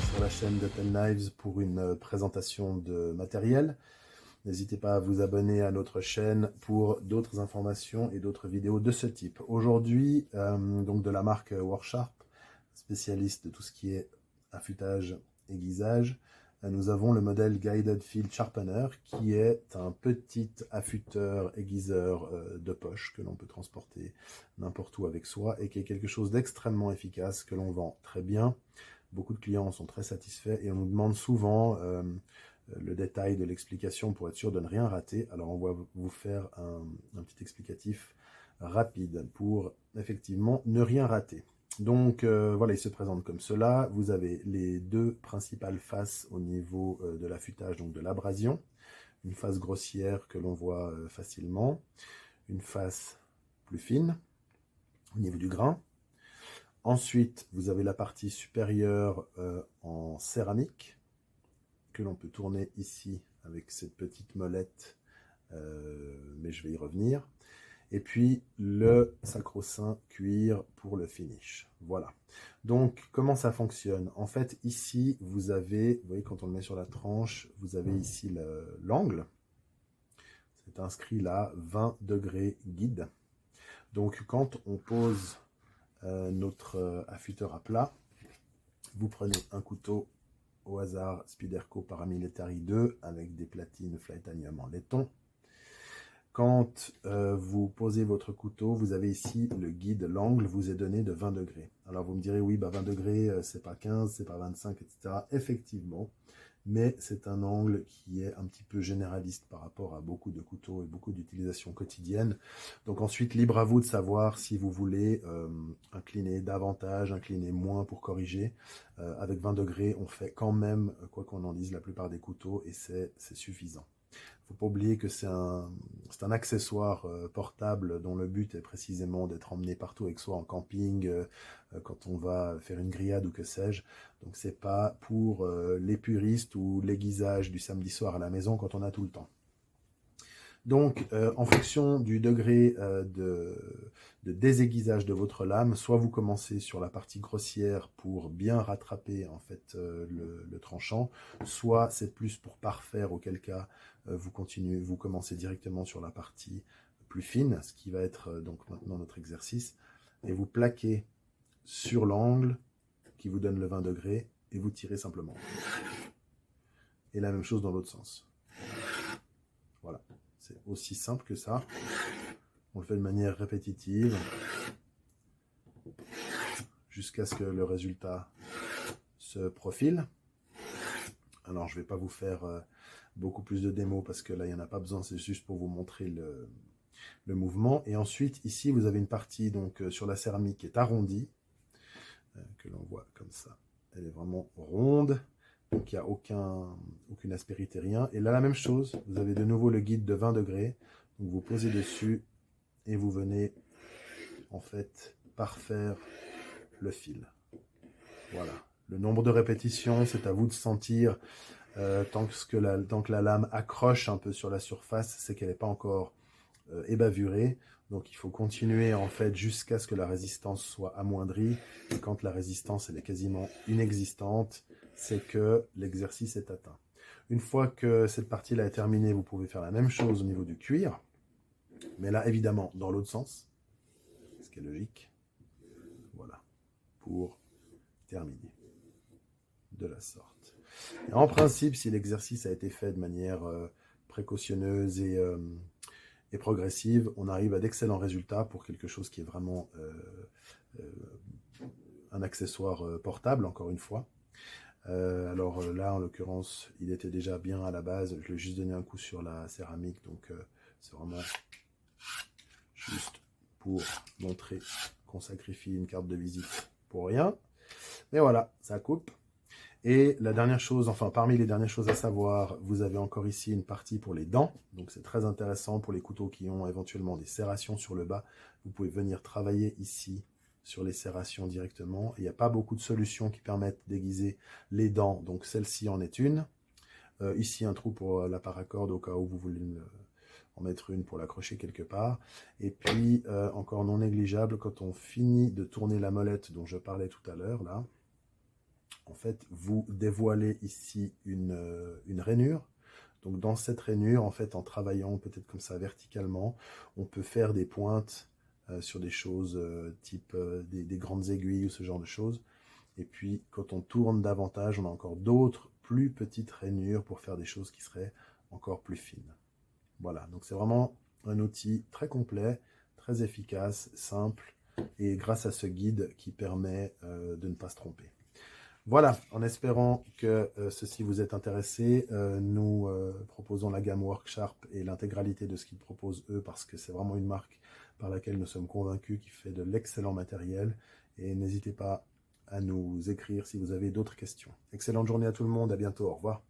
sur la chaîne de Pen Knives pour une présentation de matériel. N'hésitez pas à vous abonner à notre chaîne pour d'autres informations et d'autres vidéos de ce type. Aujourd'hui, donc de la marque Warsharp, spécialiste de tout ce qui est affûtage, aiguisage, nous avons le modèle Guided Field Sharpener qui est un petit affûteur aiguiseur de poche que l'on peut transporter n'importe où avec soi et qui est quelque chose d'extrêmement efficace que l'on vend très bien. Beaucoup de clients en sont très satisfaits et on nous demande souvent le détail de l'explication pour être sûr de ne rien rater. Alors on va vous faire un petit explicatif rapide pour effectivement ne rien rater. Donc voilà, il se présente comme cela. Vous avez les deux principales faces au niveau de l'affûtage, donc de l'abrasion. Une face grossière que l'on voit facilement, une face plus fine au niveau du grain. Ensuite, vous avez la partie supérieure en céramique que l'on peut tourner ici avec cette petite molette, mais je vais y revenir. Et puis le sacro-saint cuir pour le finish. Voilà. Donc, comment ça fonctionne? En fait, ici, vous avez, vous voyez, quand on le met sur la tranche, vous avez ici l'angle. C'est inscrit là, 20 degrés guide. Donc, quand on pose notre affûteur à plat, vous prenez un couteau au hasard Spyderco Paramilitary 2 avec des platines Flytanium en laiton. Quand vous posez votre couteau, vous avez ici le guide, l'angle vous est donné de 20 degrés. Alors vous me direz, oui, 20 degrés, c'est pas 15, c'est pas 25, etc. Effectivement, mais c'est un angle qui est un petit peu généraliste par rapport à beaucoup de couteaux et beaucoup d'utilisations quotidiennes. Donc ensuite, libre à vous de savoir si vous voulez incliner davantage, incliner moins pour corriger. Avec 20 degrés, on fait quand même, quoi qu'on en dise, la plupart des couteaux et c'est suffisant. Il ne faut pas oublier que c'est un accessoire portable dont le but est précisément d'être emmené partout avec soi en camping, quand on va faire une grillade ou que sais-je. Donc c'est pas pour les puristes ou l'aiguisage du samedi soir à la maison quand on a tout le temps. Donc, en fonction du degré de désaiguisage de votre lame, soit vous commencez sur la partie grossière pour bien rattraper en fait le tranchant, soit c'est plus pour parfaire, auquel cas vous commencez directement sur la partie plus fine, ce qui va être donc maintenant notre exercice, et vous plaquez sur l'angle qui vous donne le 20 degrés et vous tirez simplement. Et la même chose dans l'autre sens. Voilà. C'est aussi simple que ça. On le fait de manière répétitive jusqu'à ce que le résultat se profile. Alors, je ne vais pas vous faire beaucoup plus de démos parce que là, il n'y en a pas besoin. C'est juste pour vous montrer le mouvement. Et ensuite, ici, vous avez une partie donc, sur la céramique qui est arrondie, que l'on voit comme ça. Elle est vraiment ronde. Donc, il n'y a aucune aspérité, rien. Et là, la même chose. Vous avez de nouveau le guide de 20 degrés. Donc, vous posez dessus et vous venez, en fait, parfaire le fil. Voilà. Le nombre de répétitions, c'est à vous de sentir. Tant que la lame accroche un peu sur la surface, c'est qu'elle n'est pas encore ébavurée. Donc, il faut continuer, en fait, jusqu'à ce que la résistance soit amoindrie. Et quand la résistance, elle est quasiment inexistante, c'est que l'exercice est atteint. Une fois que cette partie-là est terminée, vous pouvez faire la même chose au niveau du cuir. Mais là, évidemment, dans l'autre sens, ce qui est logique. Voilà, pour terminer de la sorte. Et en principe, si l'exercice a été fait de manière précautionneuse et progressive, on arrive à d'excellents résultats pour quelque chose qui est vraiment un accessoire portable, encore une fois. Alors là, en l'occurrence, il était déjà bien à la base. Je lui ai juste donné un coup sur la céramique, donc c'est vraiment juste pour montrer qu'on sacrifie une carte de visite pour rien. Mais voilà, ça coupe. Et la dernière chose, enfin parmi les dernières choses à savoir, vous avez encore ici une partie pour les dents. Donc c'est très intéressant pour les couteaux qui ont éventuellement des serrations sur le bas. Vous pouvez venir travailler ici sur les serrations directement. Il n'y a pas beaucoup de solutions qui permettent d'aiguiser les dents. Donc celle-ci en est une. Ici un trou pour la paracorde au cas où vous voulez en mettre une pour l'accrocher quelque part. Et puis encore non négligeable, quand on finit de tourner la molette dont je parlais tout à l'heure là, en fait, vous dévoilez ici une rainure. Donc dans cette rainure, en fait, en travaillant peut-être comme ça verticalement, on peut faire des pointes sur des choses type des grandes aiguilles ou ce genre de choses. Et puis quand on tourne davantage, on a encore d'autres plus petites rainures pour faire des choses qui seraient encore plus fines. Voilà, donc c'est vraiment un outil très complet, très efficace, simple, et grâce à ce guide qui permet de ne pas se tromper. Voilà, en espérant que ceci vous est intéressé, nous proposons la gamme Worksharp et l'intégralité de ce qu'ils proposent eux, parce que c'est vraiment une marque par laquelle nous sommes convaincus, qui fait de l'excellent matériel. Et n'hésitez pas à nous écrire si vous avez d'autres questions. Excellente journée à tout le monde, à bientôt, au revoir.